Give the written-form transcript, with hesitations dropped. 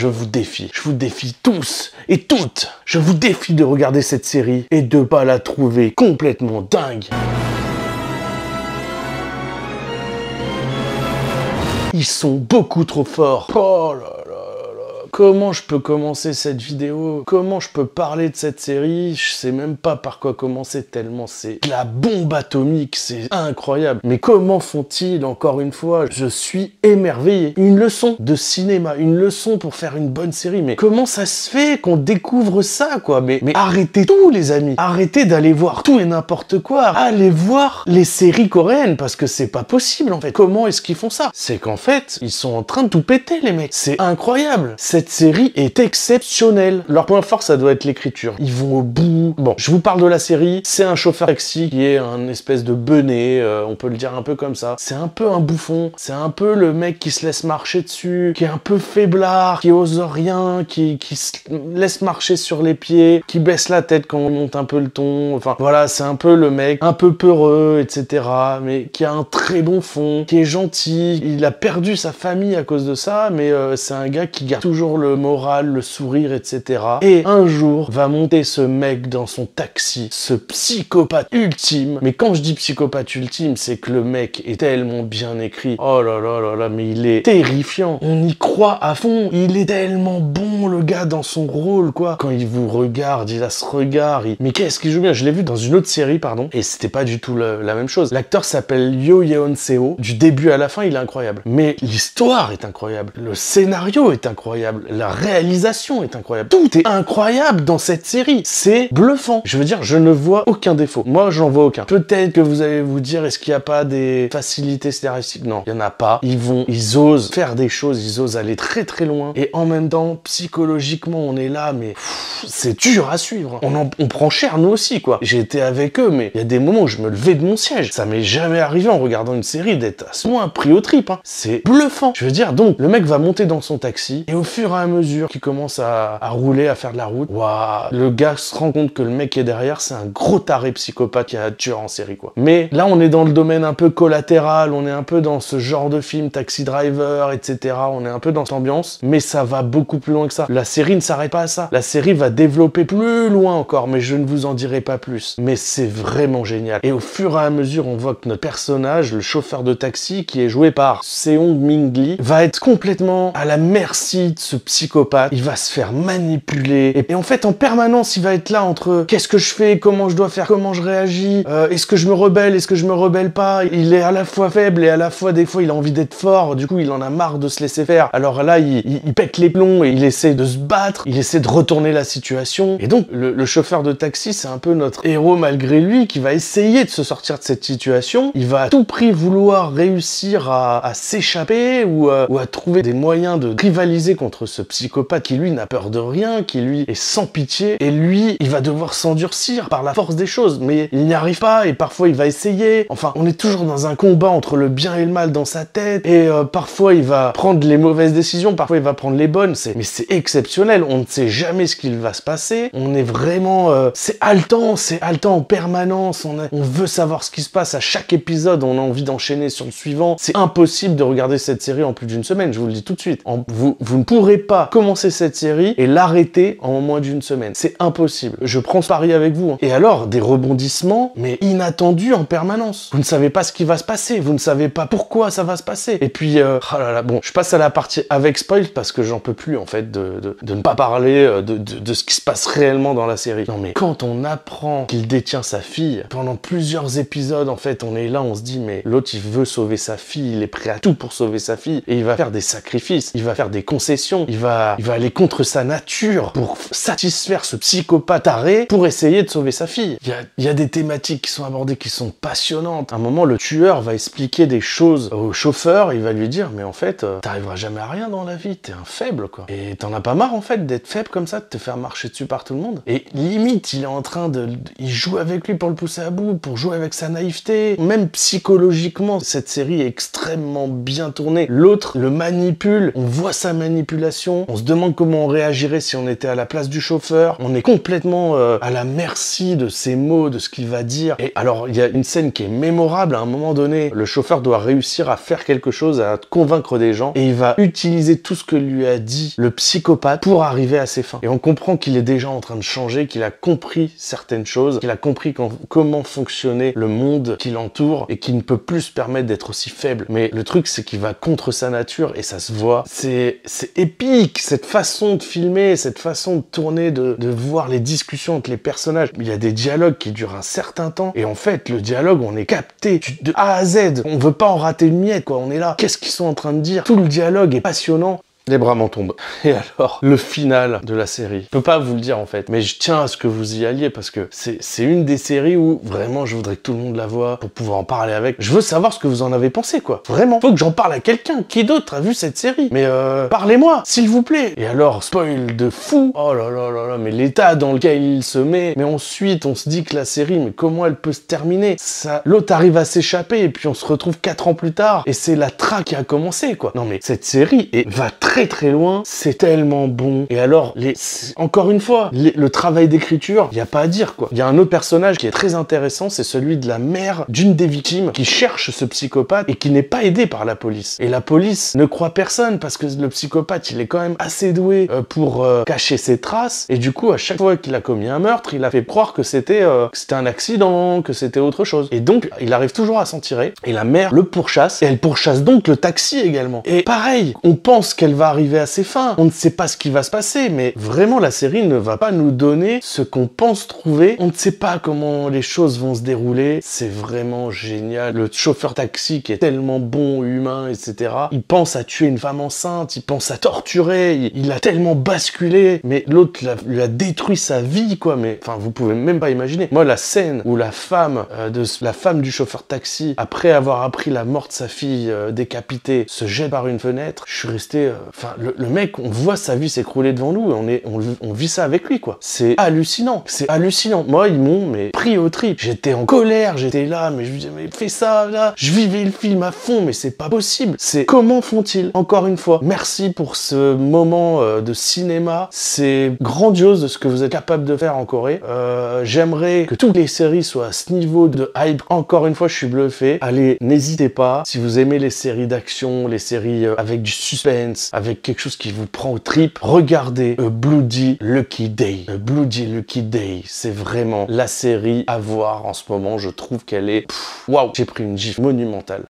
je vous défie tous et toutes, je vous défie de regarder cette série et de pas la trouver complètement dingue. Ils sont beaucoup trop forts. Oh là là. Comment je peux commencer cette vidéo? Comment je peux parler de cette série? Je sais même pas par quoi commencer tellement c'est de la bombe atomique, c'est incroyable. Mais comment font-ils encore une fois? Je suis émerveillé. Une leçon de cinéma, une leçon pour faire une bonne série. Mais comment ça se fait qu'on découvre ça, quoi? Mais arrêtez tout, les amis. Arrêtez d'aller voir tout et n'importe quoi. Allez voir les séries coréennes parce que c'est pas possible en fait. Comment est-ce qu'ils font ça? C'est qu'en fait, ils sont en train de tout péter, les mecs. C'est incroyable. Cette série est exceptionnelle. Leur point fort, ça doit être l'écriture. Ils vont au bout. Bon, je vous parle de la série. C'est un chauffeur taxi qui est un espèce de benet, on peut le dire un peu comme ça. C'est un peu un bouffon. C'est un peu le mec qui se laisse marcher dessus, qui est un peu faiblard, qui ose rien, qui se laisse marcher sur les pieds, qui baisse la tête quand on monte un peu le ton. Enfin, voilà, c'est un peu le mec un peu peureux, etc. Mais qui a un très bon fond, qui est gentil. Il a perdu sa famille à cause de ça, mais c'est un gars qui garde toujours le moral, le sourire, etc. Et un jour, va monter ce mec dans son taxi, ce psychopathe ultime. Mais quand je dis psychopathe ultime, c'est que le mec est tellement bien écrit. Oh là là là là, mais il est terrifiant. On y croit à fond. Il est tellement bon, le gars, dans son rôle, quoi. Quand il vous regarde, il a ce regard. Mais qu'est-ce qu'il joue bien? Je l'ai vu dans une autre série, pardon, et c'était pas du tout la même chose. L'acteur s'appelle Yoo Yeon-seo. Du début à la fin, il est incroyable. Mais l'histoire est incroyable. Le scénario est incroyable. La réalisation est incroyable. Tout est incroyable dans cette série. C'est bluffant. Je veux dire, je ne vois aucun défaut. Moi, j'en vois aucun. Peut-être que vous allez vous dire, est-ce qu'il n'y a pas des facilités scénaristiques? Non, il n'y en a pas. Ils osent faire des choses, ils osent aller très très loin. Et en même temps, psychologiquement, on est là, mais c'est dur à suivre. On prend cher, nous aussi, quoi. J'ai été avec eux, mais il y a des moments où je me levais de mon siège. Ça m'est jamais arrivé en regardant une série d'être à ce point pris au trip, hein. C'est bluffant. Je veux dire, donc, le mec va monter dans son taxi, et au fur et à mesure qu'il commence à rouler, à faire de la route, waouh, le gars se rend compte que le mec qui est derrière, c'est un gros taré psychopathe qui a tué en série, quoi. Mais là, on est dans le domaine un peu collatéral, on est un peu dans ce genre de film, Taxi Driver, etc. On est un peu dans cette ambiance, mais ça va beaucoup plus loin que ça. La série ne s'arrête pas à ça. La série va développer plus loin encore, mais je ne vous en dirai pas plus. Mais c'est vraiment génial. Et au fur et à mesure, on voit que notre personnage, le chauffeur de taxi, qui est joué par Seong Min Lee, va être complètement à la merci de ce psychopathe. Il va se faire manipuler. Et en fait, en permanence, il va être là entre qu'est-ce que je fais, comment je dois faire, comment je réagis, est-ce que je me rebelle, est-ce que je me rebelle pas. Il est à la fois faible et à la fois, des fois, il a envie d'être fort. Du coup, il en a marre de se laisser faire. Alors là, il pète les plombs et il essaie de se battre. Il essaie de retourner la situation. Et donc, le chauffeur de taxi, c'est un peu notre héros malgré lui qui va essayer de se sortir de cette situation. Il va à tout prix vouloir réussir à s'échapper ou à trouver des moyens de rivaliser contre ce psychopathe qui, lui, n'a peur de rien, qui, lui, est sans pitié. Et lui, il va devoir s'endurcir par la force des choses. Mais il n'y arrive pas et parfois, il va essayer. Enfin, on est toujours dans un combat entre le bien et le mal dans sa tête. Et parfois, il va prendre les mauvaises décisions. Parfois, il va prendre les bonnes. Mais c'est exceptionnel. On ne sait jamais ce qu'il va se passer. On est vraiment... c'est haletant en permanence. On veut savoir ce qui se passe à chaque épisode. On a envie d'enchaîner sur le suivant. C'est impossible de regarder cette série en plus d'une semaine. Je vous le dis tout de suite. Vous ne pourrez pas commencer cette série et l'arrêter en moins d'une semaine. C'est impossible. Je prends ce pari avec vous, hein. Et alors, des rebondissements, mais inattendus en permanence. Vous ne savez pas ce qui va se passer. Vous ne savez pas pourquoi ça va se passer. Et puis, oh là là, bon, je passe à la partie avec spoil parce que j'en peux plus, en fait, de ne pas parler de ce qui se passe réellement dans la série. Non, mais quand on apprend qu'il détient sa fille, pendant plusieurs épisodes, en fait, on est là, on se dit, mais l'autre, il veut sauver sa fille, il est prêt à tout pour sauver sa fille, et il va faire des sacrifices, il va faire des concessions, il va aller contre sa nature pour satisfaire ce psychopathe taré pour essayer de sauver sa fille. Il y a des thématiques qui sont abordées qui sont passionnantes. À un moment, le tueur va expliquer des choses au chauffeur, il va lui dire, mais en fait, t'arriveras jamais à rien dans la vie, t'es un faible, quoi. Et t'en as pas marre, en fait, d'être faible comme ça, de te faire marcher dessus par tout le monde. Et limite, il est en train il joue avec lui pour le pousser à bout, pour jouer avec sa naïveté. Même psychologiquement, cette série est extrêmement bien tournée. L'autre le manipule, on voit sa manipulation situation, on se demande comment on réagirait si on était à la place du chauffeur, on est complètement à la merci de ses mots, de ce qu'il va dire. Et alors, il y a une scène qui est mémorable, à un moment donné, le chauffeur doit réussir à faire quelque chose, à convaincre des gens, et il va utiliser tout ce que lui a dit le psychopathe pour arriver à ses fins. Et on comprend qu'il est déjà en train de changer, qu'il a compris certaines choses, qu'il a compris comment fonctionnait le monde qui l'entoure, et qu'il ne peut plus se permettre d'être aussi faible. Mais le truc, c'est qu'il va contre sa nature, et ça se voit. C'est épique, cette façon de filmer, cette façon de tourner, de voir les discussions entre les personnages. Il y a des dialogues qui durent un certain temps, et en fait, le dialogue, on est capté de A à Z. On veut pas en rater une miette, quoi. On est là. Qu'est-ce qu'ils sont en train de dire? Tout le dialogue est passionnant. Les bras m'en tombent. Et alors, le final de la série. Je peux pas vous le dire en fait, mais je tiens à ce que vous y alliez parce que c'est une des séries où vraiment je voudrais que tout le monde la voie pour pouvoir en parler avec. Je veux savoir ce que vous en avez pensé quoi. Vraiment. Faut que j'en parle à quelqu'un. Qui d'autre a vu cette série? Mais parlez-moi, s'il vous plaît. Et alors, spoil de fou. Oh là là là là, mais l'état dans lequel il se met. Mais ensuite, on se dit que la série, mais comment elle peut se terminer? Ça, l'autre arrive à s'échapper et puis on se retrouve 4 ans plus tard et c'est la traque qui a commencé quoi. Non mais cette série va très loin, c'est tellement bon. Et alors, encore une fois, le travail d'écriture, il n'y a pas à dire quoi. Il y a un autre personnage qui est très intéressant, c'est celui de la mère d'une des victimes qui cherche ce psychopathe et qui n'est pas aidé par la police. Et la police ne croit personne parce que le psychopathe, il est quand même assez doué pour cacher ses traces. Et du coup, à chaque fois qu'il a commis un meurtre, il a fait croire que c'était un accident, que c'était autre chose. Et donc, il arrive toujours à s'en tirer. Et la mère le pourchasse. Et elle pourchasse donc le taxi également. Et pareil, on pense qu'elle va arriver à ses fins. On ne sait pas ce qui va se passer, mais vraiment la série ne va pas nous donner ce qu'on pense trouver. On ne sait pas comment les choses vont se dérouler. C'est vraiment génial. Le chauffeur taxi qui est tellement bon, humain, etc. Il pense à tuer une femme enceinte, il pense à torturer, il a tellement basculé, mais l'autre lui a détruit sa vie, quoi. Mais enfin, vous pouvez même pas imaginer. Moi, la scène où la femme du chauffeur taxi, après avoir appris la mort de sa fille décapitée, se jette par une fenêtre, je suis resté... le mec, on voit sa vie s'écrouler devant nous et on vit ça avec lui, quoi. C'est hallucinant. C'est hallucinant. Moi, ils m'ont pris au trip. J'étais en colère, j'étais là, mais je me disais, mais fais ça, là. Je vivais le film à fond, mais c'est pas possible. C'est comment font-ils? Encore une fois, merci pour ce moment de cinéma. C'est grandiose de ce que vous êtes capable de faire en Corée. J'aimerais que toutes les séries soient à ce niveau de hype. Encore une fois, je suis bluffé. Allez, n'hésitez pas. Si vous aimez les séries d'action, les séries avec du suspense, avec quelque chose qui vous prend au trip, regardez Bloody Lucky Day. Bloody Lucky Day, c'est vraiment la série à voir en ce moment. Je trouve qu'elle est... Waouh, j'ai pris une gifle monumentale.